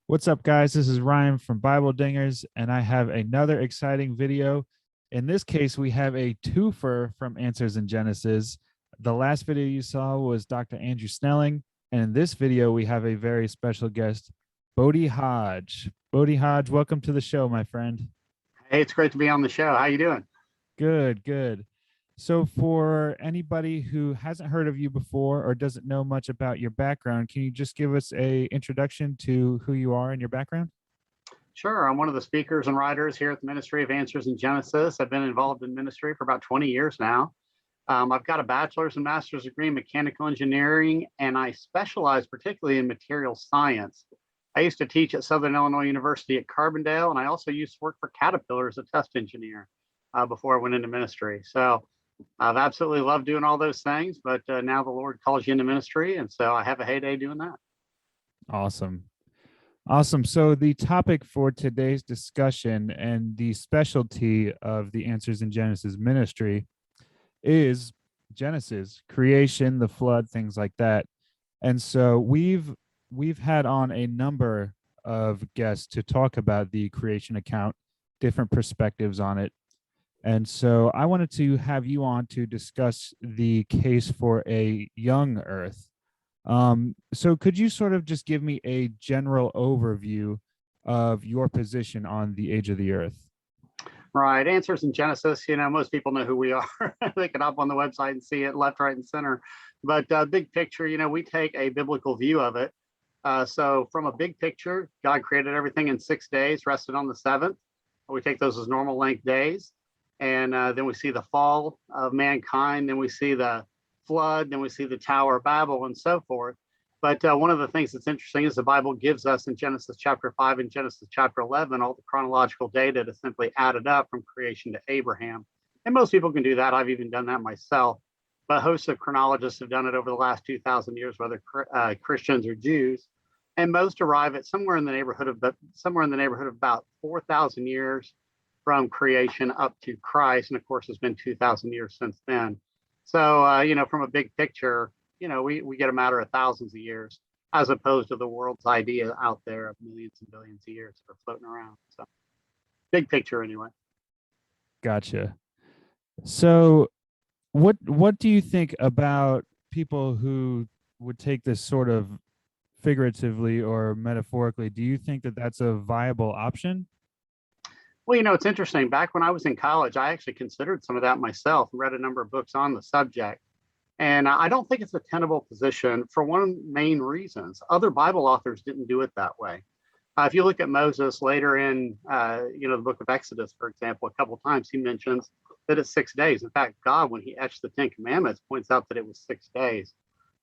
What's up, guys? This is Ryan from Bible Dingers, and I have another exciting video. In this case, we have a twofer from Answers in Genesis. The last video you saw was Dr. Andrew Snelling, and in this video, we have a very special guest, Bodie Hodge. Bodie Hodge, welcome to the show, my friend. Hey, it's great to be on the show. How you doing? Good, good. So for anybody who hasn't heard of you before or doesn't know much about your background, can you just give us a introduction to who you are and your background? Sure. I'm one of the speakers and writers here at the Ministry of Answers in Genesis. I've been involved in ministry for about 20 years now. I've got a bachelor's and master's degree in mechanical engineering, and I specialize particularly in material science. I used to teach at Southern Illinois University at Carbondale, and I also used to work for Caterpillar as a test engineer before I went into ministry. So I've absolutely loved doing all those things, but now the Lord calls you into ministry, and so I have a heyday doing that. Awesome. Awesome. So the topic for today's discussion and the specialty of the Answers in Genesis ministry is Genesis, creation, the flood, things like that. And so we've had on a number of guests to talk about the creation account, different perspectives on it. And so I wanted to have you on to discuss the case for a young Earth. So could you sort of just give me a general overview of your position on the age of the Earth? Right. Answers in Genesis, most people know who we are. They can hop on the website and see it left, right, and center. But big picture, we take a biblical view of it. So from a big picture, God created everything in 6 days, rested on the seventh. We take those as normal length days. And then we see the fall of mankind. Then we see the flood. Then we see the Tower of Babel and so forth. But one of the things that's interesting is the Bible gives us in Genesis chapter 5 and Genesis chapter 11 all the chronological data to simply add it up from creation to Abraham. And most people can do that. I've even done that myself. But hosts of chronologists have done it over the last 2,000 years, whether Christians or Jews. And most arrive at somewhere in the neighborhood of about 4,000 years from creation up to Christ. And of course, it's been 2,000 years since then. So, from a big picture, we get a matter of thousands of years, as opposed to the world's idea out there of millions and billions of years that are floating around. So big picture anyway. Gotcha. So what do you think about people who would take this sort of figuratively or metaphorically? Do you think that that's a viable option? Well, it's interesting. Back when I was in college, I actually considered some of that myself, read a number of books on the subject. And I don't think it's a tenable position for one main reason. Other Bible authors didn't do it that way. If you look at Moses later in, the book of Exodus, for example, a couple of times he mentions that it's 6 days. In fact, God, when he etched the Ten Commandments, points out that it was 6 days.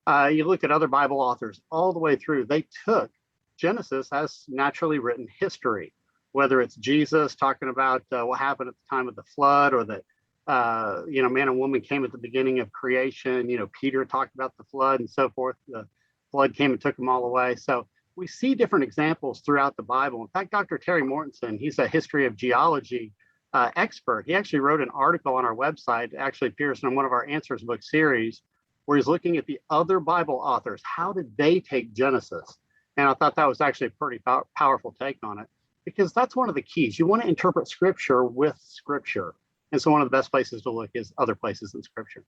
You look at other Bible authors all the way through, they took Genesis as naturally written history, whether it's Jesus talking about what happened at the time of the flood, or that man and woman came at the beginning of creation. Peter talked about the flood and so forth. The flood came and took them all away. So we see different examples throughout the Bible. In fact, Dr. Terry Mortensen, he's a history of geology expert. He actually wrote an article on our website. It actually appears in one of our Answers book series, where he's looking at the other Bible authors. How did they take Genesis? And I thought that was actually a pretty powerful take on it, because that's one of the keys. You want to interpret scripture with scripture. And so one of the best places to look is other places in scripture.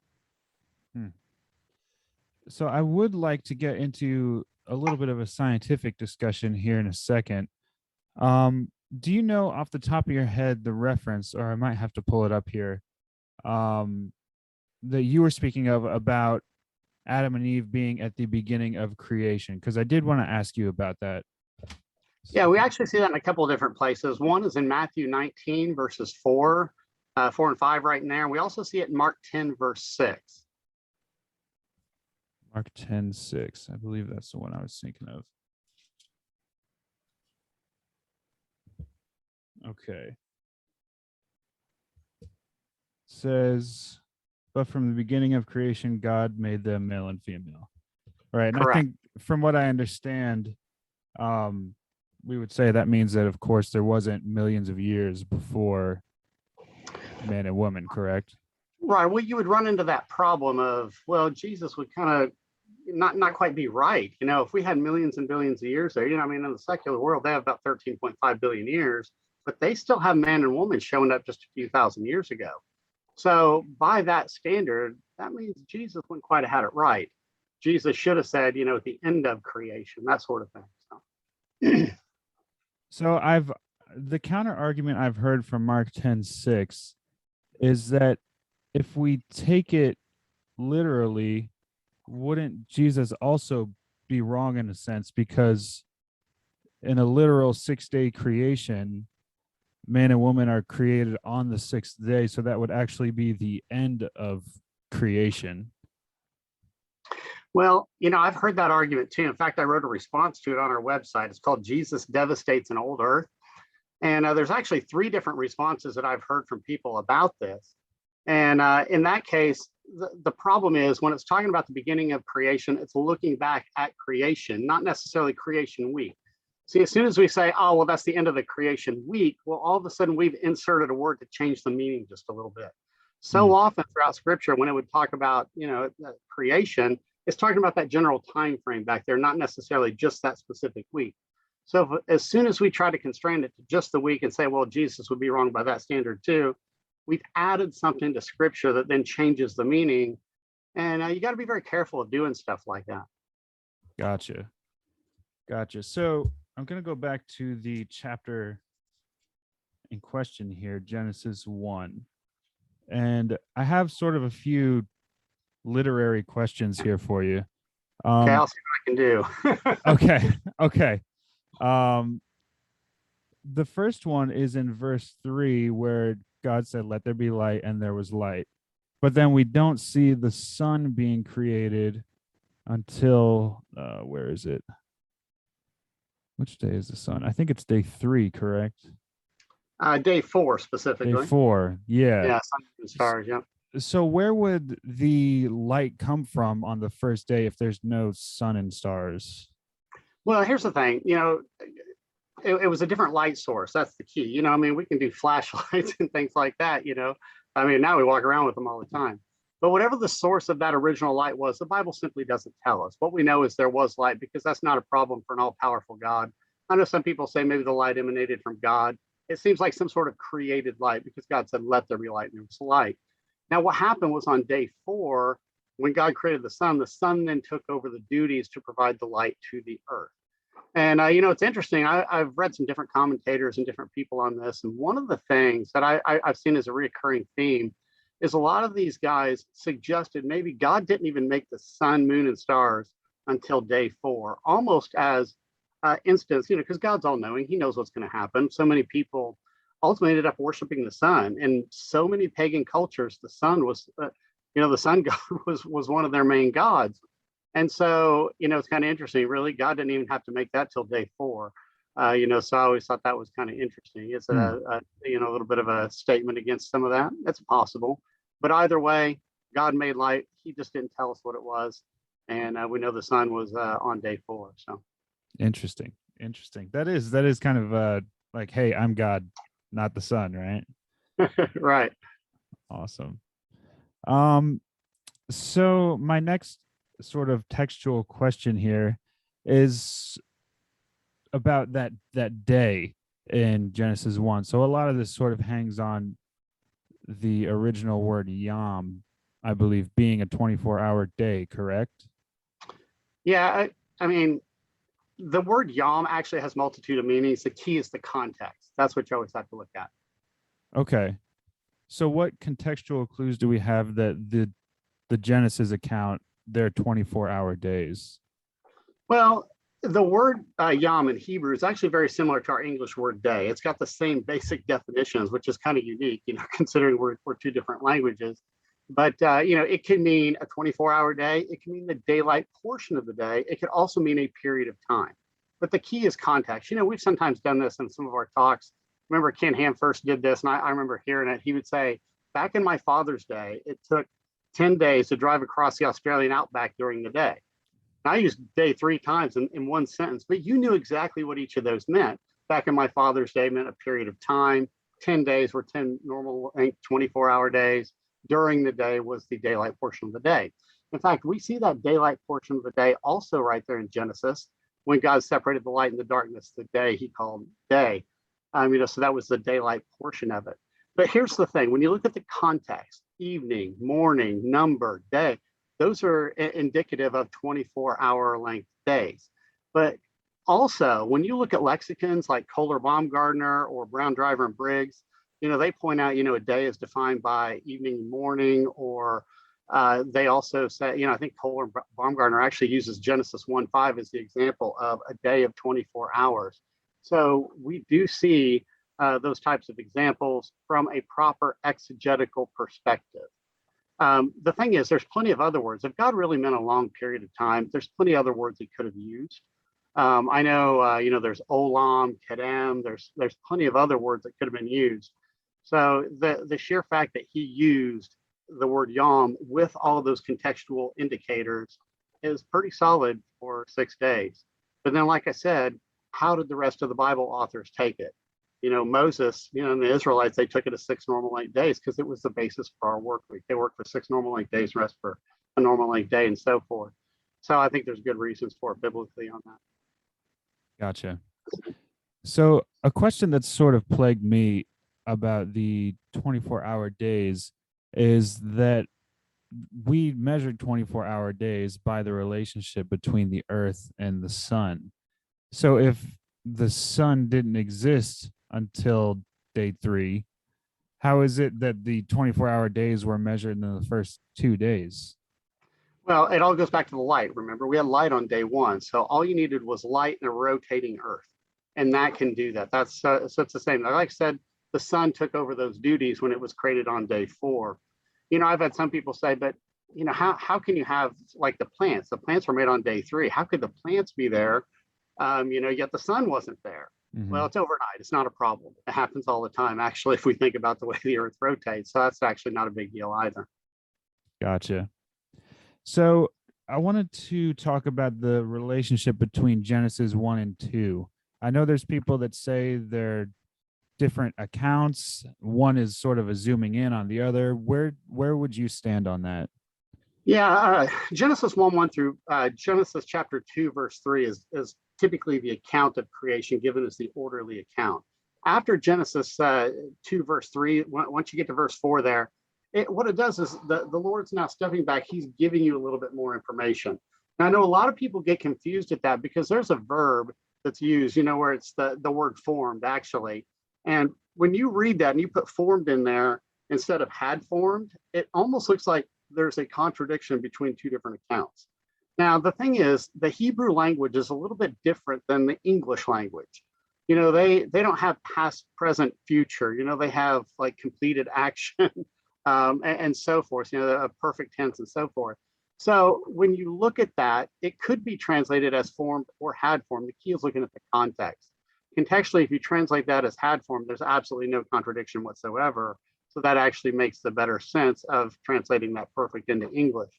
So I would like to get into a little bit of a scientific discussion here in a second. Do you know off the top of your head the reference, or I might have to pull it up here, that you were speaking of about Adam and Eve being at the beginning of creation? Because I did want to ask you about that. Yeah, we actually see that in a couple of different places. One is in Matthew 19, verses 4 and 5 right in there. And we also see it in Mark 10, verse 6. Mark 10:6. I believe that's the one I was thinking of. Okay. It says, but from the beginning of creation, God made them male and female. All right. And Correct. I think from what I understand, we would say that means that, of course, there wasn't millions of years before man and woman, correct? Right. Well, you would run into that problem of, well, Jesus would kind of not quite be right. If we had millions and billions of years there, I mean, in the secular world, they have about 13.5 billion years, but they still have man and woman showing up just a few thousand years ago. So by that standard, that means Jesus wouldn't quite have had it right. Jesus should have said, at the end of creation, that sort of thing. So the counter argument I've heard from Mark 10:6 is that if we take it literally, wouldn't Jesus also be wrong in a sense? Because in a literal 6-day creation, man and woman are created on the 6th day. So that would actually be the end of creation. Well, I've heard that argument too. In fact, I wrote a response to it on our website. It's called Jesus Devastates an Old Earth. And there's actually 3 different responses that I've heard from people about this. And in that case, the problem is when it's talking about the beginning of creation, it's looking back at creation, not necessarily creation week. See, as soon as we say, oh, well, that's the end of the creation week, well, all of a sudden we've inserted a word to change the meaning just a little bit. So often throughout scripture, when it would talk about, creation, it's talking about that general time frame back there, not necessarily just that specific week. So as soon as we try to constrain it to just the week and say, well, Jesus would be wrong by that standard too, we've added something to scripture that then changes the meaning. And you got to be very careful of doing stuff like that. Gotcha. So I'm going to go back to the chapter in question here, Genesis 1. And I have sort of a few literary questions here for you. Okay, I'll see what I can do. Okay. The first one is in verse 3 where God said, let there be light, and there was light. But then we don't see the sun being created until, where is it? Which day is the sun? I think it's day 3, correct? Day 4 specifically. Day 4, yeah. Yeah, sun and stars, yeah. So where would the light come from on the first day if there's no sun and stars? Well, here's the thing, it was a different light source. That's the key. I mean, we can do flashlights and things like that, I mean, now we walk around with them all the time. But whatever the source of that original light was, the Bible simply doesn't tell us. What we know is there was light, because that's not a problem for an all-powerful God. I know some people say maybe the light emanated from God. It seems like some sort of created light, because God said, let there be light, and there was light. Now, what happened was on day 4, when God created the sun then took over the duties to provide the light to the earth. And, it's interesting. I've read some different commentators and different people on this. And one of the things that I've seen as a recurring theme is a lot of these guys suggested maybe God didn't even make the sun, moon, and stars until day 4, almost as instance, because God's all knowing. He knows what's going to happen. So many people ultimately ended up worshiping the sun. And so many pagan cultures, the sun was, the sun god was one of their main gods. And so, it's kind of interesting, really. God didn't even have to make that till day 4. So I always thought that was kind of interesting. It's a little bit of a statement against some of that. That's possible. But either way, God made light. He just didn't tell us what it was. And we know the sun was on day 4. So interesting. That is kind of like, hey, I'm God, not the sun, right? Right. Awesome. So my next sort of textual question here is about that day in Genesis 1. So a lot of this sort of hangs on the original word yom, I believe, being a 24-hour day, correct? Yeah, I mean, the word yom actually has multitude of meanings. The key is the context. That's what you always have to look at. Okay. So what contextual clues do we have that the Genesis account, they're 24-hour days? Well, the word yom in Hebrew is actually very similar to our English word day. It's got the same basic definitions, which is kind of unique, considering we're 2 different languages. But, it can mean a 24-hour day. It can mean the daylight portion of the day. It could also mean a period of time. But the key is context. We've sometimes done this in some of our talks. Remember Ken Ham first did this, and I remember hearing it. He would say, back in my father's day, it took 10 days to drive across the Australian outback during the day. And I used day 3 times in one sentence, but you knew exactly what each of those meant. Back in my father's day meant a period of time. 10 days were 10 normal 24-hour days. during the day was the daylight portion of the day. In fact, we see that daylight portion of the day also right there in Genesis when God separated the light and the darkness, the day he called day. So that was the daylight portion of it. But here's the thing, when you look at the context, evening, morning, number, day, those are indicative of 24-hour length days. But also, when you look at lexicons like Kohler Baumgartner or Brown Driver and Briggs, they point out, a day is defined by evening, morning, or they also say, I think Kohler Baumgartner actually uses Genesis 1:5 as the example of a day of 24 hours. So we do see those types of examples from a proper exegetical perspective. The thing is, there's plenty of other words. If God really meant a long period of time, there's plenty of other words he could have used. I know, there's olam, kedem, there's plenty of other words that could have been used. So the sheer fact that he used the word yom with all of those contextual indicators is pretty solid for 6 days. But then, like I said, how did the rest of the Bible authors take it? Moses, and the Israelites, they took it as 6 normal length days because it was the basis for our work week. They worked for 6 normal length days, rest for a normal length day, and so forth. So I think there's good reasons for it biblically on that. Gotcha. So a question that's sort of plagued me about the 24-hour days is that we measured 24-hour days by the relationship between the earth and the sun. So if the sun didn't exist until day 3, how is it that the 24-hour days were measured in the first 2 days? Well, it all goes back to the light. Remember, we had light on day 1. So all you needed was light and a rotating earth. And that can do that. So it's the same. Like I said, the sun took over those duties when it was created on day 4. I've had some people say, but how can you have like the plants? The plants were made on day 3. How could the plants be there? Yet the sun wasn't there. Mm-hmm. Well, it's overnight. It's not a problem. It happens all the time, actually, if we think about the way the earth rotates. So that's actually not a big deal either. Gotcha. So I wanted to talk about the relationship between Genesis 1 and 2. I know there's people that say they're different accounts. One is sort of a zooming in on the other. Where would you stand on that? Yeah, Genesis 1:1 through Genesis chapter 2, verse 3 is typically the account of creation given as the orderly account. After Genesis 2, verse 3, once you get to verse 4 there, what it does is the Lord's now stepping back. He's giving you a little bit more information. Now, I know a lot of people get confused at that because there's a verb that's used, where it's the word formed, actually. And when you read that and you put formed in there instead of had formed, it almost looks like there's a contradiction between 2 different accounts. Now, the thing is, the Hebrew language is a little bit different than the English language. They don't have past, present, future. They have like completed action and so forth, a perfect tense and so forth. So when you look at that, it could be translated as formed or had formed. The key is looking at the context. Contextually, if you translate that as had formed, there's absolutely no contradiction whatsoever. So that actually makes the better sense of translating that perfect into English.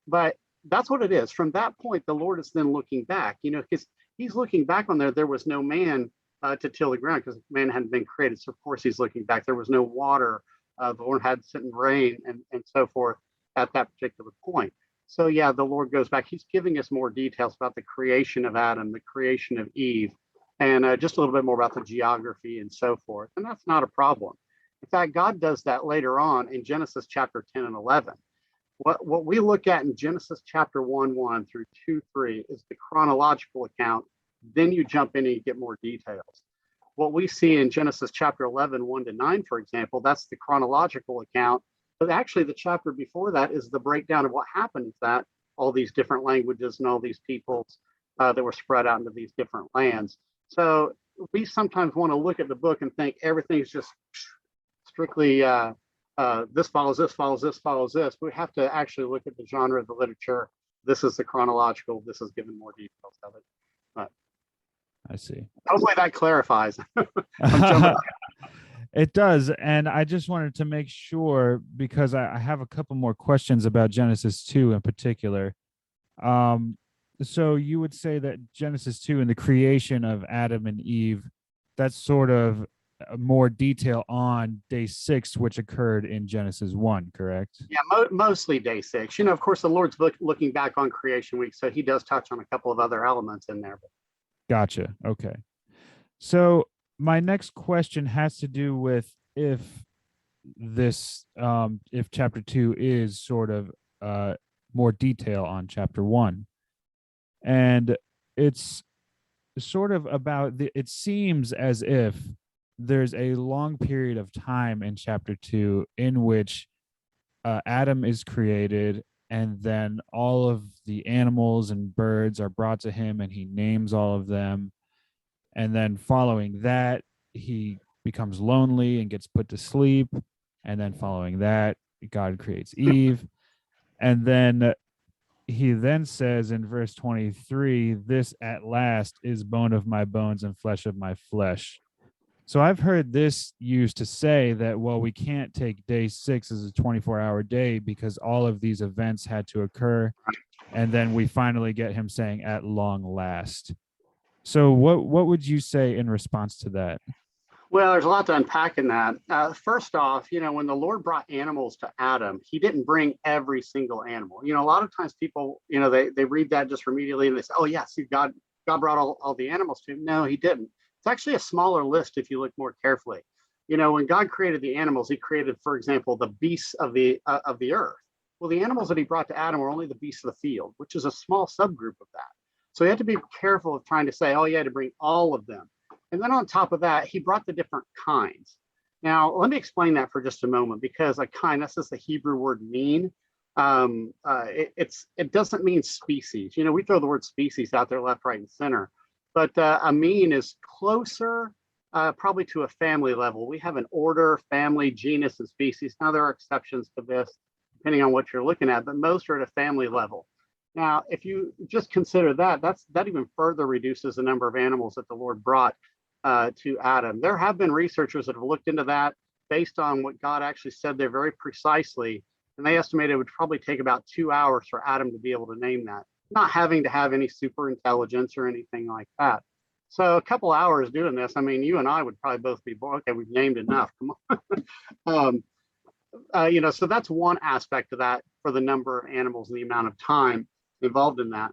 But that's what it is. From that point, the Lord is then looking back, because he's looking back on there was no man to till the ground because man hadn't been created. So of course he's looking back. There was no water. The Lord had sent rain and so forth at that particular point. So yeah, the Lord goes back. He's giving us more details about the creation of Adam, the creation of Eve, and just a little bit more about the geography and so forth. And that's not a problem. In fact, God does that later on in Genesis chapter 10 and 11. What we look at in Genesis chapter 1:1 through 2:3 is the chronological account. Then you jump in and you get more details. What we see in Genesis chapter 11, 1-9, for example, that's the chronological account. But actually, the chapter before that is the breakdown of what happened with that, all these different languages and all these peoples that were spread out into these different lands. So we sometimes want to look at the book and think everything's just strictly this follows this, follows this, follows this. We have to actually look at the genre of the literature. This is the chronological. This is given more details of it. But I see. Hopefully that clarifies. It does. And I just wanted to make sure, because I have a couple more questions about Genesis 2 in particular. So you would say that Genesis 2 and the creation of Adam and Eve, that's sort of more detail on day 6, which occurred in Genesis 1, correct? Yeah, mostly day 6. Of course, the Lord's looking back on creation week, so he does touch on a couple of other elements in there. Gotcha. Okay. So my next question has to do with if chapter 2 is sort of more detail on chapter 1. And it's sort of about it seems as if there's a long period of time in chapter 2 in which Adam is created, and then all of the animals and birds are brought to him, and he names all of them. And then following that, he becomes lonely and gets put to sleep. And then following that, God creates Eve. And then he then says in verse 23, this at last is bone of my bones and flesh of my flesh. So I've heard this used to say that, well, we can't take day 6 as a 24-hour day because all of these events had to occur. And then we finally get him saying at long last. So what would you say in response to that? Well, there's a lot to unpack in that. First off, when the Lord brought animals to Adam, he didn't bring every single animal. A lot of times people, they read that just immediately and they say, oh, yeah, see, God brought all the animals to him. No, he didn't. It's actually a smaller list if you look more carefully. When God created the animals, he created, for example, the beasts of the earth. Well, the animals that he brought to Adam were only the beasts of the field, which is a small subgroup of that. So he had to be careful of trying to say, oh, you had to bring all of them. And then on top of that, he brought the different kinds. Now, let me explain that for just a moment, because a kind, that's just the Hebrew word mean. It doesn't mean species. We throw the word species out there left, right, and center. But a mean is closer probably to a family level. We have an order, family, genus, and species. Now, there are exceptions to this, depending on what you're looking at, but most are at a family level. Now, if you just consider that, that even further reduces the number of animals that the Lord brought to Adam. There have been researchers that have looked into that based on what God actually said there very precisely, and they estimated it would probably take about 2 hours for Adam to be able to name that, not having to have any super intelligence or anything like that. So a couple hours doing this, I mean, you and I would probably both be bored. Okay, we've named enough. Come on. So that's one aspect of that for the number of animals and the amount of time involved in that.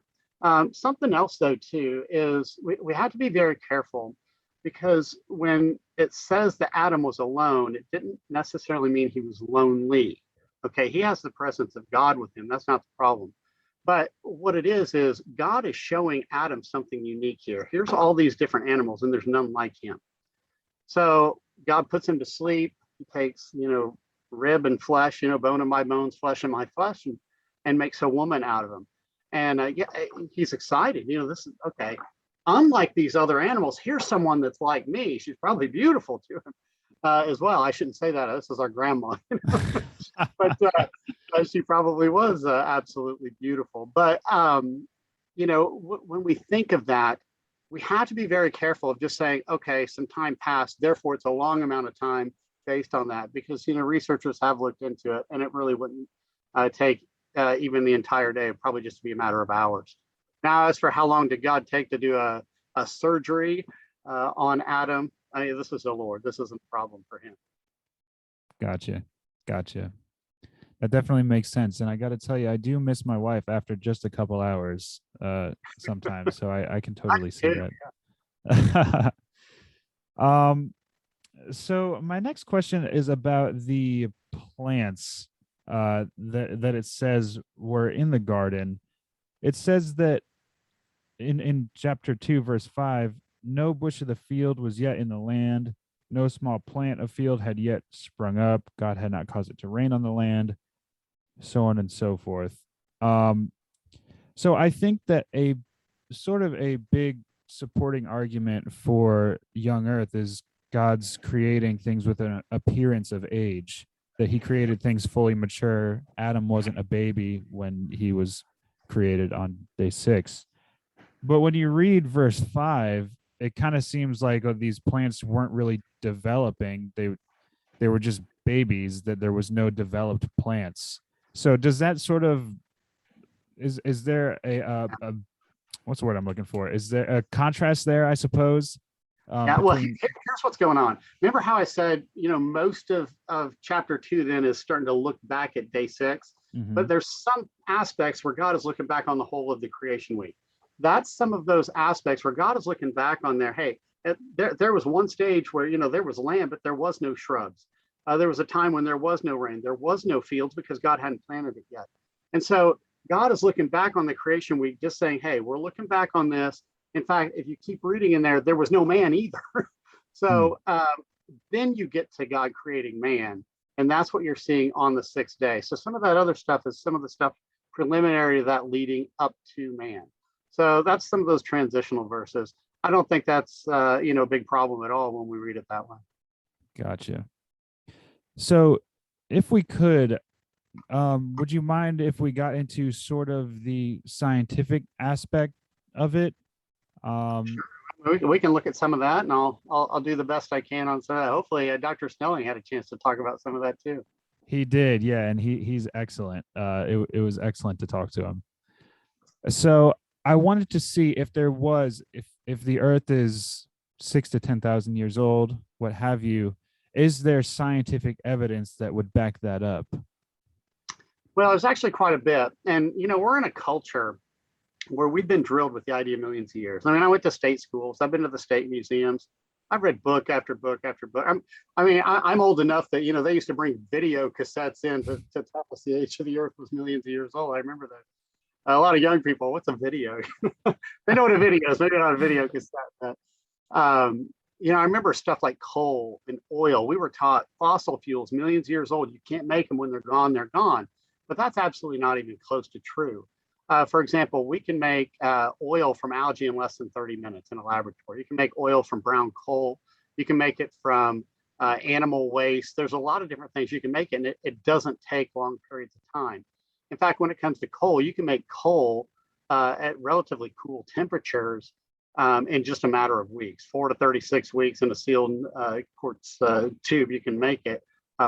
Something else, though, too, is we have to be very careful, because when it says that Adam was alone, it didn't necessarily mean he was lonely. Okay, he has the presence of God with him. That's not the problem. But what it is God is showing Adam something unique here. Here's all these different animals, and there's none like him. So God puts him to sleep. He takes, rib and flesh, bone of my bones, flesh of my flesh, and makes a woman out of him. And he's excited. This is okay. Unlike these other animals, here's someone that's like me. She's probably beautiful to him as well. I shouldn't say that. This is our grandma. But she probably was absolutely beautiful. But, when we think of that, we have to be very careful of just saying, okay, some time passed, therefore it's a long amount of time based on that, because, researchers have looked into it, and it really wouldn't take even the entire day. It'd probably just be a matter of hours. Now, as for how long did God take to do a surgery on Adam, this is the Lord. This isn't a problem for him. Gotcha. That definitely makes sense. And I got to tell you, I do miss my wife after just a couple hours sometimes. So I can totally see that. So my next question is about the plants that it says were in the garden. It says that in chapter 2, verse 5, no bush of the field was yet in the land. No small plant of field had yet sprung up. God had not caused it to rain on the land, so on and so forth. So I think that a sort of a big supporting argument for young earth is God's creating things with an appearance of age, that he created things fully mature. Adam wasn't a baby when he was created on day 6. But when you read verse 5, it kind of seems like these plants weren't really developing. They were just babies, that there was no developed plants. So does that sort of is there a what's the word I'm looking for? Is there a contrast there, I suppose? Yeah, well, between. here's what's going on. Remember how I said, most of chapter 2 then is starting to look back at day 6, but Mhm. there's some aspects where God is looking back on the whole of the creation week. That's some of those aspects where God is looking back on there. Hey, there was one stage where, there was land, but there was no shrubs. There was a time when there was no rain, there was no fields because God hadn't planted it yet. And so God is looking back on the creation week, just saying, hey, we're looking back on this. In fact, if you keep reading in there was no man either. Hmm. So then you get to God creating man. And that's what you're seeing on the 6th day. So some of that other stuff is some of the stuff preliminary to that leading up to man. So that's some of those transitional verses. I don't think that's a big problem at all when we read it that way. Gotcha. So, if we could, would you mind if we got into sort of the scientific aspect of it? Um, We can look at some of that, and I'll do the best I can on some of that. Hopefully, Dr. Snelling had a chance to talk about some of that too. he did, yeah, and he's excellent. It was excellent to talk to him. So I wanted to see if there was, if the Earth is 6 to 10,000 years old, what have you, is there scientific evidence that would back that up? Well, there's actually quite a bit, and we're in a culture where we've been drilled with the idea millions of years. I mean, I went to state schools. I've been to the state museums. I've read book after book after book. I'm old enough that they used to bring video cassettes in to tell us the age of the Earth was millions of years old. I remember that. A lot of young people, what's a video? They know what a video is. Maybe not a video cassette. But, I remember stuff like coal and oil. We were taught fossil fuels, millions of years old. You can't make them when they're gone. They're gone. But that's absolutely not even close to true. For example, we can make oil from algae in less than 30 minutes in a laboratory. You can make oil from brown coal. You can make it from animal waste. There's a lot of different things you can make it, and it doesn't take long periods of time. In fact, when it comes to coal, you can make coal at relatively cool temperatures in just a matter of weeks, 4 to 36 weeks in a sealed quartz tube. You can make it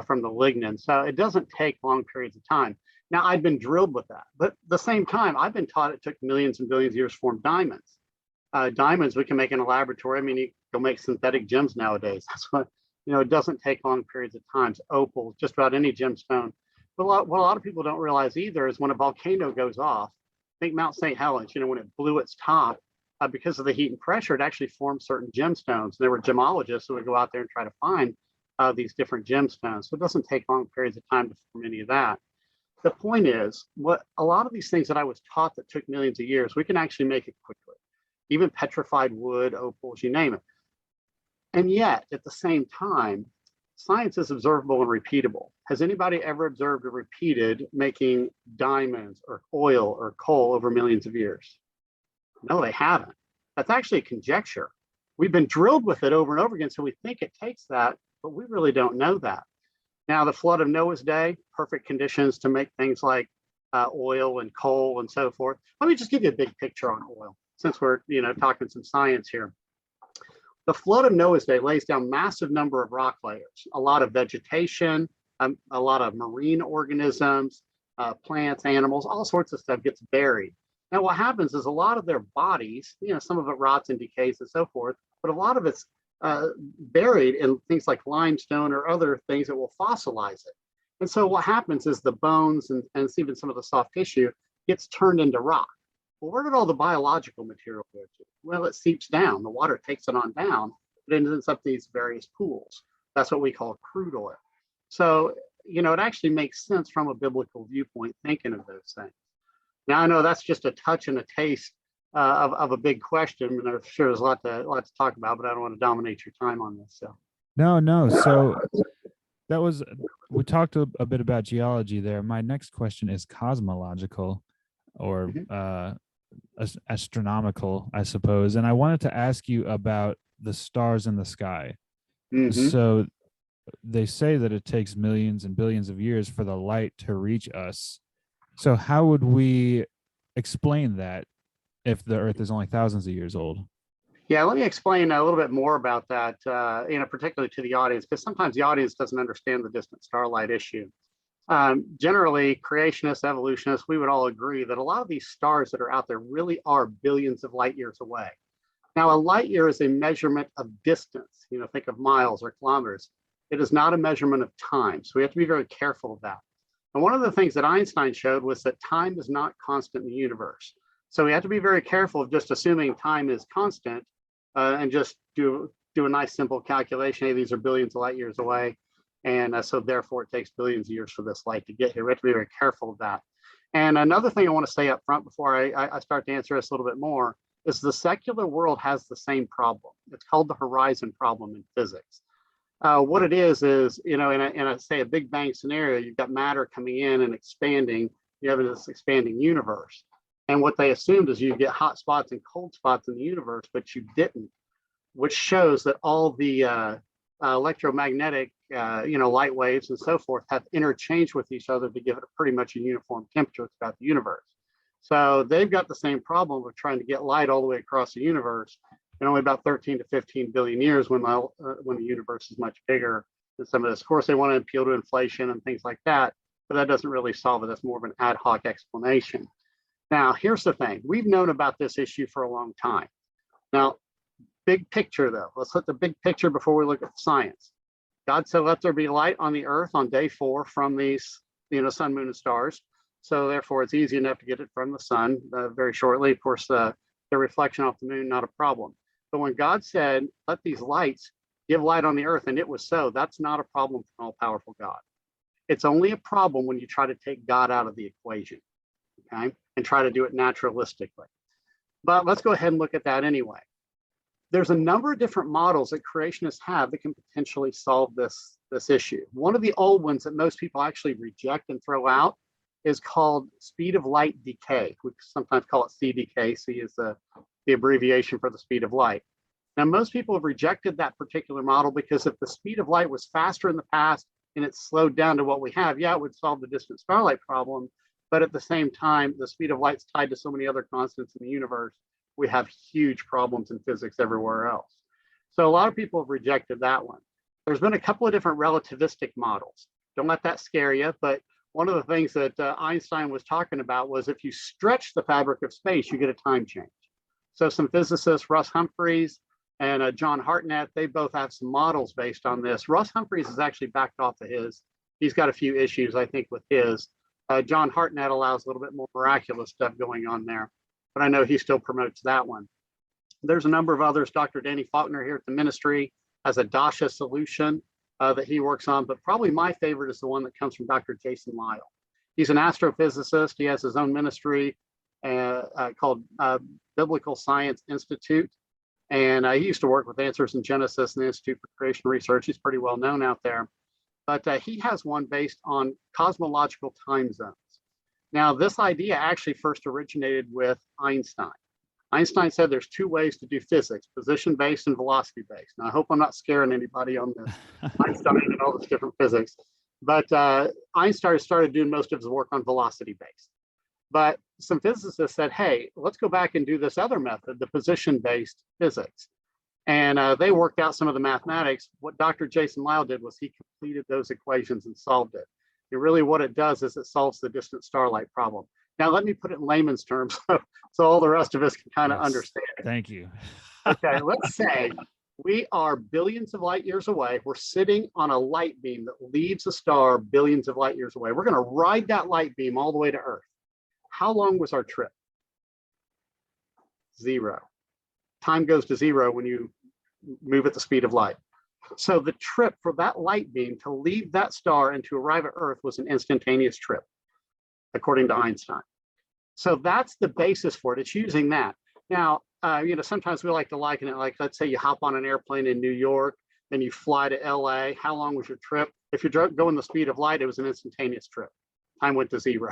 from the lignin. So it doesn't take long periods of time. Now, I've been drilled with that, but at the same time, I've been taught it took millions and billions of years to form diamonds. Diamonds we can make in a laboratory. I mean, you can make synthetic gems nowadays. That's what, it doesn't take long periods of time. Opals, just about any gemstone. But what a lot of people don't realize either is when a volcano goes off, think Mount St. Helens, when it blew its top, because of the heat and pressure, it actually formed certain gemstones. And there were gemologists who would go out there and try to find these different gemstones. So it doesn't take long periods of time to form any of that. The point is, what a lot of these things that I was taught that took millions of years, we can actually make it quickly. Even petrified wood, opals, you name it. And yet, at the same time, science is observable and repeatable. Has anybody ever observed or repeated making diamonds or oil or coal over millions of years? No, they haven't. That's actually a conjecture. We've been drilled with it over and over again, so we think it takes that, but we really don't know that. Now, the flood of Noah's day, perfect conditions to make things like oil and coal and so forth. Let me just give you a big picture on oil, since we're talking some science here. The flood of Noah's day lays down massive number of rock layers, a lot of vegetation, a lot of marine organisms, plants, animals, all sorts of stuff gets buried. Now, what happens is a lot of their bodies, some of it rots and decays and so forth, but a lot of it's buried in things like limestone or other things that will fossilize it. And so what happens is the bones and even some of the soft tissue gets turned into rock. Well, where did all the biological material go to? Well, it seeps down. The water takes it on down, but it ends up these various pools. That's what we call crude oil. So, it actually makes sense from a biblical viewpoint thinking of those things. Now, I know that's just a touch and a taste of a big question, and I'm sure there's a lot to talk about, but I don't want to dominate your time on this. So, No. So that was, we talked a bit about geology there. My next question is cosmological, or astronomical, I suppose. And I wanted to ask you about the stars in the sky. So they say that it takes millions and billions of years for the light to reach us. So how would we explain that if the Earth is only thousands of years old? Yeah, let me explain a little bit more about that, particularly to the audience, because sometimes the audience doesn't understand the distant starlight issue. Generally, creationists, evolutionists, we would all agree that a lot of these stars that are out there really are billions of light years away. Now, a light year is a measurement of distance. Think of miles or kilometers. It is not a measurement of time. So we have to be very careful of that. And one of the things that Einstein showed was that time is not constant in the universe. So we have to be very careful of just assuming time is constant and just do a nice simple calculation. Hey, these are billions of light years away. And so therefore it takes billions of years for this light to get here. We have to be very careful of that. And another thing I want to say up front before I start to answer this a little bit more is the secular world has the same problem. It's called the horizon problem in physics. What it is, in a say a Big Bang scenario, you've got matter coming in and expanding. You have this expanding universe. And what they assumed is you get hot spots and cold spots in the universe, but you didn't, which shows that all the electromagnetic, light waves and so forth have interchanged with each other to give it pretty much a uniform temperature throughout the universe. So they've got the same problem of trying to get light all the way across the universe in only about 13 to 15 billion years when the universe is much bigger than some of this. Of course, they want to appeal to inflation and things like that, but that doesn't really solve it. That's more of an ad hoc explanation. Now, here's the thing. We've known about this issue for a long time. Now, big picture, though. Let's look at the big picture before we look at science. God said, let there be light on the earth on day 4 from these, sun, moon, and stars. So therefore, it's easy enough to get it from the sun very shortly. Of course, the reflection off the moon, not a problem. But when God said, let these lights give light on the earth, and it was so, that's not a problem for an all-powerful God. It's only a problem when you try to take God out of the equation, okay, and try to do it naturalistically. But let's go ahead and look at that anyway. There's a number of different models that creationists have that can potentially solve this issue. One of the old ones that most people actually reject and throw out is called speed of light decay. We sometimes call it CDK. C is the abbreviation for the speed of light. Now, most people have rejected that particular model because if the speed of light was faster in the past and it's slowed down to what we have, yeah, it would solve the distant starlight problem. But at the same time, the speed of light's tied to so many other constants in the universe, we have huge problems in physics everywhere else. So a lot of people have rejected that one. There's been a couple of different relativistic models. Don't let that scare you, but one of the things that Einstein was talking about was if you stretch the fabric of space, you get a time change. So some physicists, Russ Humphreys and John Hartnett, they both have some models based on this. Russ Humphreys has actually backed off of his. He's got a few issues, I think, with his. John Hartnett allows a little bit more miraculous stuff going on there, but I know he still promotes that one. There's a number of others. Dr. Danny Faulkner here at the ministry has a Dasha solution that he works on, but probably my favorite is the one that comes from Dr. Jason Lisle. He's an astrophysicist. He has his own ministry called Biblical Science Institute. And he used to work with Answers in Genesis and the Institute for Creation Research. He's pretty well known out there. But he has one based on cosmological time zones. Now, this idea actually first originated with Einstein. Einstein said there's 2 ways to do physics, position-based and velocity-based. Now, I hope I'm not scaring anybody on this, Einstein and all this different physics. But Einstein started doing most of his work on velocity-based. But some physicists said, hey, let's go back and do this other method, the position-based physics. And they worked out some of the mathematics. What Dr. Jason Lisle did was he completed those equations and solved it. And really what it does is it solves the distant starlight problem. Now, let me put it in layman's terms so all the rest of us can kind of understand it. Thank you. Okay, let's say we are billions of light years away. We're sitting on a light beam that leaves a star billions of light years away. We're going to ride that light beam all the way to Earth. How long was our trip? 0. Time goes to 0 when you move at the speed of light. So the trip for that light beam to leave that star and to arrive at Earth was an instantaneous trip, according to Einstein. So that's the basis for it. It's using that. Now, sometimes we like to liken it like, let's say you hop on an airplane in New York, then you fly to LA. How long was your trip? If you're going the speed of light, it was an instantaneous trip. Time went to 0.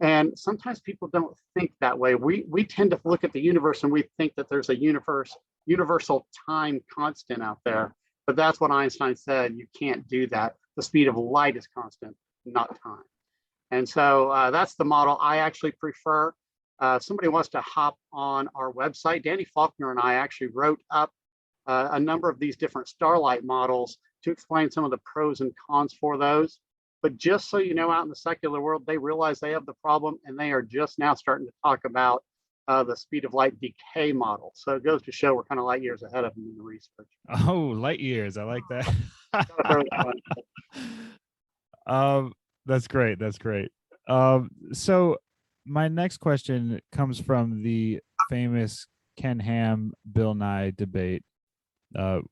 And sometimes people don't think that way. We tend to look at the universe and we think that there's a universal time constant out there. But that's what Einstein said. You can't do that. The speed of light is constant, not time. And so that's the model I actually prefer. If somebody wants to hop on our website, Danny Faulkner and I actually wrote up a number of these different starlight models to explain some of the pros and cons for those. But just so you know, out in the secular world, they realize they have the problem and they are just now starting to talk about the speed of light decay model. So it goes to show we're kind of light years ahead of them in the research. Oh, light years. I like that. That's great. That's great. So my next question comes from the famous Ken Ham Bill Nye debate,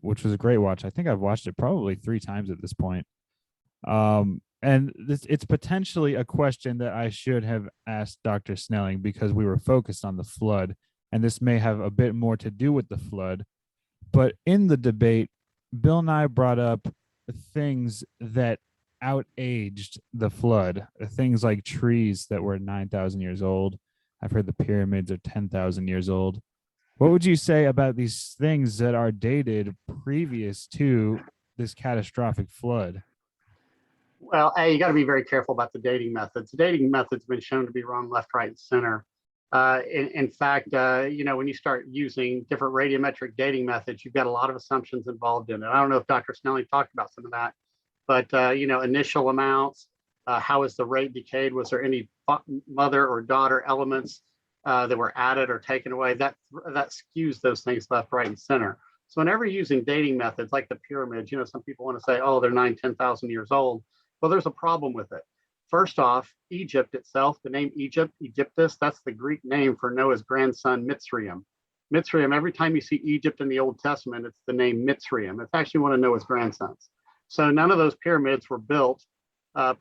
which was a great watch. I think I've watched it probably 3 times at this point. And it's potentially a question that I should have asked Dr. Snelling because we were focused on the flood, and this may have a bit more to do with the flood. But in the debate, Bill Nye brought up things that outaged the flood, things like trees that were 9,000 years old. I've heard the pyramids are 10,000 years old. What would you say about these things that are dated previous to this catastrophic flood? Well, you got to be very careful about the dating methods. The dating method's been shown to be wrong left, right, and center. In fact, when you start using different radiometric dating methods, you've got a lot of assumptions involved in it. I don't know if Dr. Snelling talked about some of that, but initial amounts, how is the rate decayed? Was there any mother or daughter elements that were added or taken away? That skews those things left, right, and center. So whenever you're using dating methods like the pyramids, some people want to say, oh, they're 10,000 years old. Well, there's a problem with it. First off, Egypt itself, the name Egypt, Egyptus, that's the Greek name for Noah's grandson, Mitzrayim. Mitzrayim, every time you see Egypt in the Old Testament, it's the name Mitzrayim. It's actually one of Noah's grandsons. So none of those pyramids were built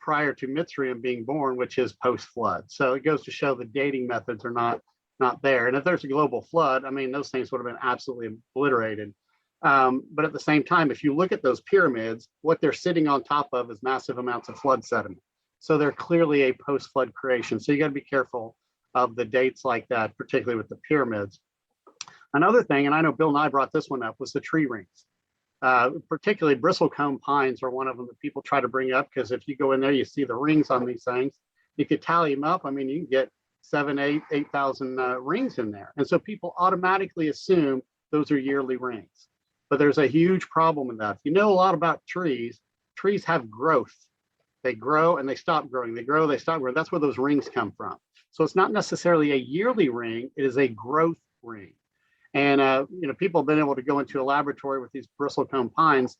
prior to Mitzrayim being born, which is post-flood. So it goes to show the dating methods are not there. And if there's a global flood, I mean, those things would have been absolutely obliterated. But at the same time, if you look at those pyramids, what they're sitting on top of is massive amounts of flood sediment. So they're clearly a post-flood creation. So you got to be careful of the dates like that, particularly with the pyramids. Another thing, and I know Bill Nye brought this one up, was the tree rings. Particularly bristlecone pines are one of them that people try to bring up because if you go in there, you see the rings on these things. You could tally them up. I mean, you can get 8,000 rings in there. And so people automatically assume those are yearly rings. But there's a huge problem with that. If you know a lot about trees, trees have growth. They grow and they stop growing. They grow, they stop growing. That's where those rings come from. So it's not necessarily a yearly ring. It is a growth ring. And people have been able to go into a laboratory with these bristlecone pines,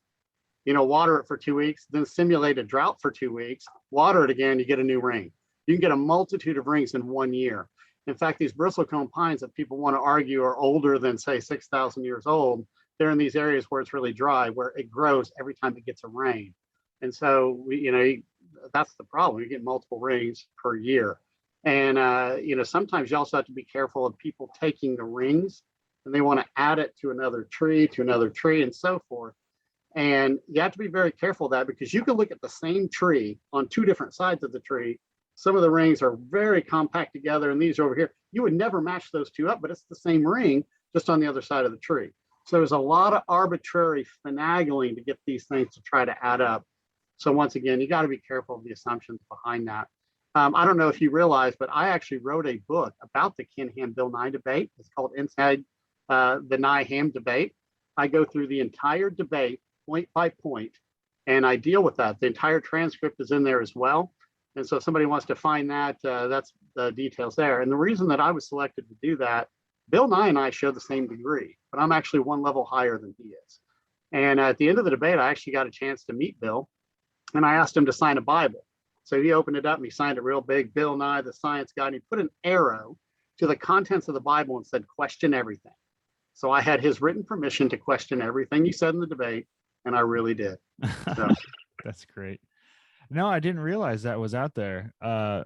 water it for 2 weeks, then simulate a drought for 2 weeks, water it again, you get a new ring. You can get a multitude of rings in 1 year. In fact, these bristlecone pines that people want to argue are older than, say, 6,000 years old, they're in these areas where it's really dry, where it grows every time it gets a rain. And so, that's the problem. You get multiple rings per year. And, sometimes you also have to be careful of people taking the rings and they want to add it to another tree, and so forth. And you have to be very careful of that because you can look at the same tree on 2 different sides of the tree. Some of the rings are very compact together and these are over here. You would never match those 2 up, but it's the same ring just on the other side of the tree. So there's a lot of arbitrary finagling to get these things to try to add up. So once again, you got to be careful of the assumptions behind that. I don't know if you realize, but I actually wrote a book about the Ken Ham Bill Nye debate. It's called Inside the Niham Debate. I go through the entire debate point by point, and I deal with that. The entire transcript is in there as well. And so if somebody wants to find that, that's the details there. And the reason that I was selected to do that, Bill Nye and I share the same degree, but I'm actually 1 level higher than he is. And at the end of the debate, I actually got a chance to meet Bill, and I asked him to sign a Bible. So he opened it up and he signed it real big, Bill Nye, the science guy, and he put an arrow to the contents of the Bible and said, question everything. So I had his written permission to question everything he said in the debate, and I really did. So. That's great. No, I didn't realize that was out there. And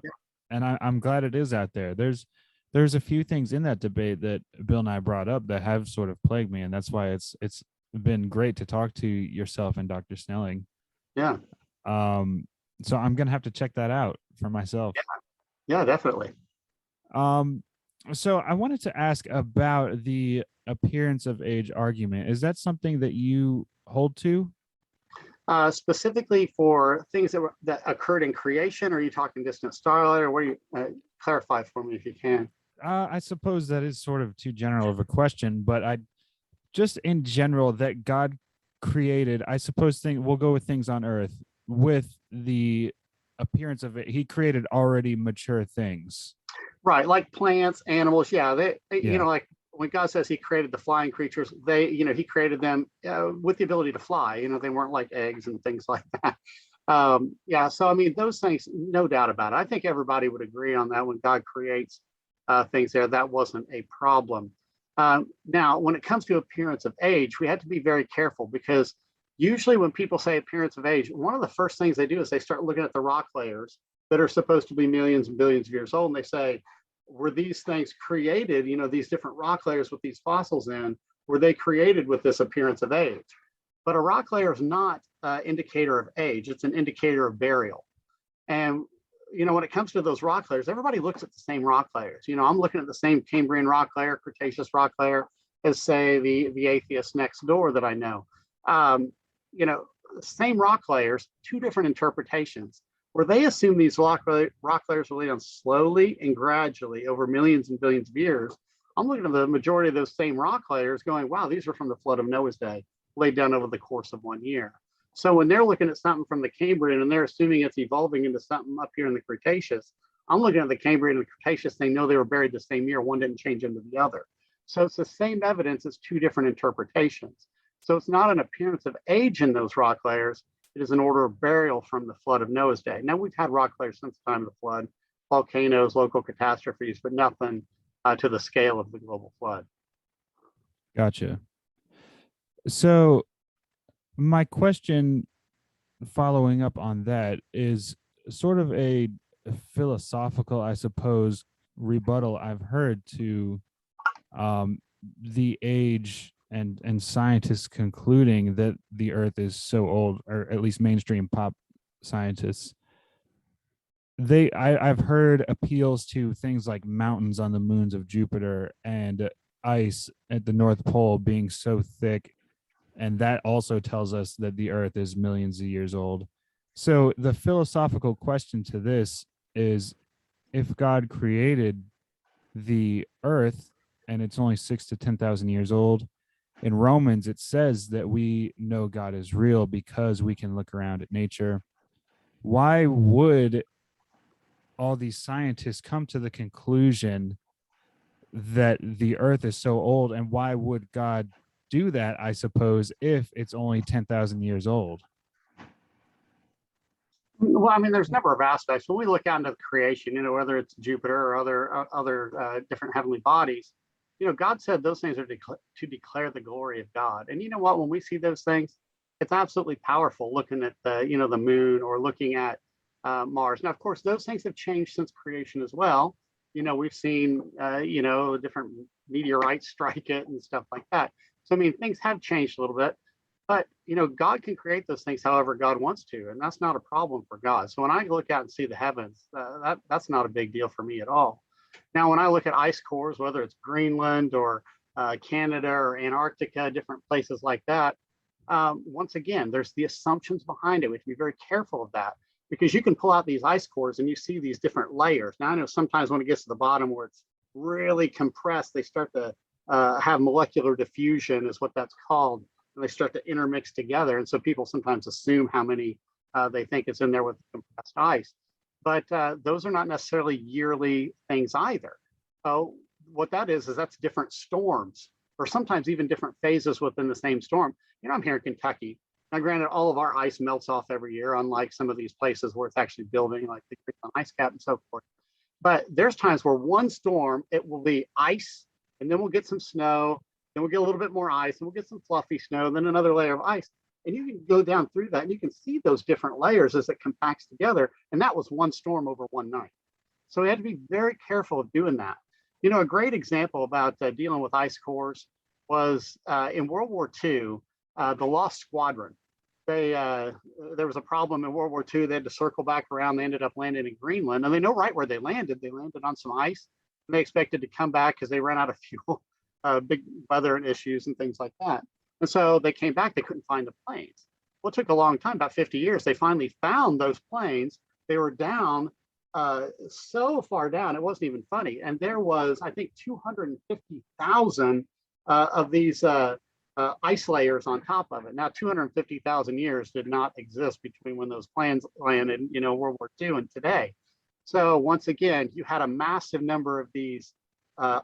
I'm glad it is out there. There's a few things in that debate that Bill and I brought up that have sort of plagued me, and that's why it's been great to talk to yourself and Dr. Snelling. Yeah. So I'm gonna have to check that out for myself. Yeah, definitely. So I wanted to ask about the appearance of age argument. Is that something that you hold to? Specifically for things that occurred in creation, or are you talking distant starlight, or what do you clarify for me if you can? I suppose that is sort of too general of a question, but I just in general that God created, I suppose we'll go with things on earth with the appearance of it. He created already mature things. Right, like plants, animals. Yeah, Yeah. like when God says He created the flying creatures, He created them with the ability to fly. They weren't like eggs and things like that. Yeah, so I mean, those things, no doubt about it. I think everybody would agree on that. When God creates things there, that wasn't a problem. Now, when it comes to appearance of age, we have to be very careful because usually when people say appearance of age, one of the first things they do is they start looking at the rock layers that are supposed to be millions and billions of years old, and they say, were these things created? These different rock layers with these fossils in, were they created with this appearance of age? But a rock layer is not an indicator of age; it's an indicator of burial. And when it comes to those rock layers, everybody looks at the same rock layers. I'm looking at the same Cambrian rock layer, Cretaceous rock layer, as say the atheist next door that I know. Um, same rock layers, two different interpretations. Where they assume these rock layers were laid on slowly and gradually over millions and billions of years. I'm looking at the majority of those same rock layers, going, "Wow, these are from the flood of Noah's day, laid down over the course of 1 year." So when they're looking at something from the Cambrian and they're assuming it's evolving into something up here in the Cretaceous, I'm looking at the Cambrian and the Cretaceous. They know they were buried the same year. One didn't change into the other. So it's the same evidence. It's two different interpretations. So it's not an appearance of age in those rock layers. It is an order of burial from the flood of Noah's day. Now, we've had rock layers since the time of the flood, volcanoes, local catastrophes, but nothing to the scale of the global flood. Gotcha. So my question following up on that is sort of a philosophical, I suppose, rebuttal I've heard to the age and scientists concluding that the earth is so old, or at least mainstream pop scientists. I've heard appeals to things like mountains on the moons of Jupiter and ice at the North Pole being so thick, and that also tells us that the earth is millions of years old. So the philosophical question to this is, if God created the earth and it's only 6 to 10,000 years old, in Romans it says that we know God is real because we can look around at nature. Why would all these scientists come to the conclusion that the earth is so old, and why would God do that, I suppose, if it's only 10,000 years old? Well, I mean, there's a number of aspects. When we look out into creation, whether it's Jupiter or other different heavenly bodies, God said those things are to declare the glory of God. And you know what? When we see those things, it's absolutely powerful. Looking at the moon or looking at Mars. Now, of course, those things have changed since creation as well. We've seen different meteorites strike it and stuff like that. So I mean, things have changed a little bit. But God can create those things however God wants to, and that's not a problem for God. So when I look out and see the heavens, that's not a big deal for me at all. Now, when I look at ice cores, whether it's Greenland or Canada or Antarctica, different places like that, once again, there's the assumptions behind it. We have to be very careful of that because you can pull out these ice cores and you see these different layers. Now, I know sometimes when it gets to the bottom where it's really compressed, they start to have molecular diffusion, is what that's called. And they start to intermix together. And so people sometimes assume how many they think is in there with compressed ice. But those are not necessarily yearly things either. What that is that's different storms, or sometimes even different phases within the same storm. I'm here in Kentucky. Now, granted, all of our ice melts off every year, unlike some of these places where it's actually building, like the ice cap and so forth. But there's times where one storm, it will be ice, and then we'll get some snow, then we'll get a little bit more ice, and we'll get some fluffy snow, then another layer of ice. And you can go down through that and you can see those different layers as it compacts together. And that was one storm over one night. So we had to be very careful of doing that. A great example about dealing with ice cores was in World War II, the Lost Squadron. There was a problem in World War II. They had to circle back around. They ended up landing in Greenland, and they know right where they landed. They landed on some ice, and they expected to come back because they ran out of fuel, big weather and issues and things like that. And so they came back. They couldn't find the planes. Well, it took a long time, about 50 years. They finally found those planes. They were down so far down, it wasn't even funny. And there was, I think, 250,000 of these ice layers on top of it. Now, 250,000 years did not exist between when those planes landed, World War II and today. So once again, you had a massive number of these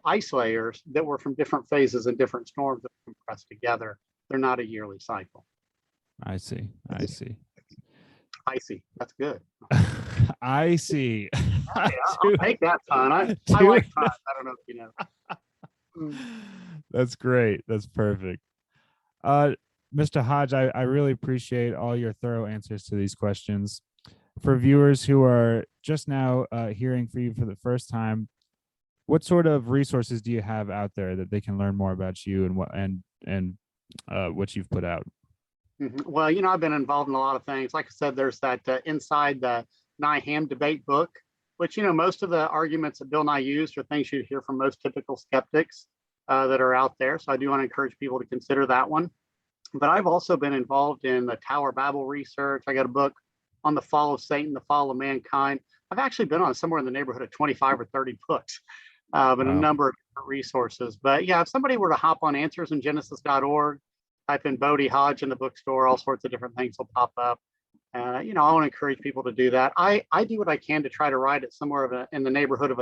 ice layers that were from different phases and different storms that were compressed together. They're not a yearly cycle. I see. I see. Icy. That's good. I see. Hey, I'll take that pun. I like puns. I don't know if you know. That's great. That's perfect. Mr. Hodge, I really appreciate all your thorough answers to these questions. For viewers who are just now hearing from you for the first time, what sort of resources do you have out there that they can learn more about you and what you've put out? Well, you know, I've been involved in a lot of things. Like I said, there's that Inside the Niham debate book, which, you know, most of the arguments that Bill and I used are things you'd hear from most typical skeptics that are out there. So I do want to encourage people to consider that one. But I've also been involved in the Tower Babel research. I got a book on the fall of Satan, the fall of mankind. I've actually been on somewhere in the neighborhood of 25 or 30 books, but a number of different resources. But yeah, if somebody were to hop on answersingenesis.org, type in Bodie Hodge in the bookstore, all sorts of different things will pop up. You know, I want to encourage people to do that. I do what I can to try to write it somewhere in the neighborhood of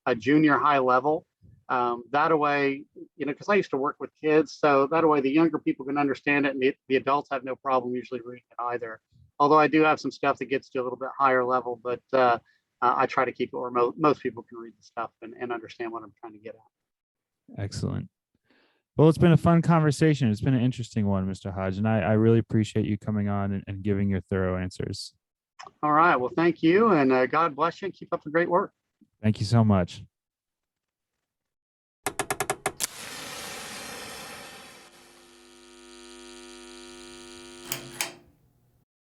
a junior high level. That way, you know, because I used to work with kids, so that way the younger people can understand it, and the adults have no problem usually reading it either. Although I do have some stuff that gets to a little bit higher level, but I try to keep it where most people can read the stuff and understand what I'm trying to get at. Excellent. Well, it's been a fun conversation. It's been an interesting one, Mr. Hodge, and I really appreciate you coming on and giving your thorough answers. All right. Well, thank you, and God bless you, and keep up the great work. Thank you so much.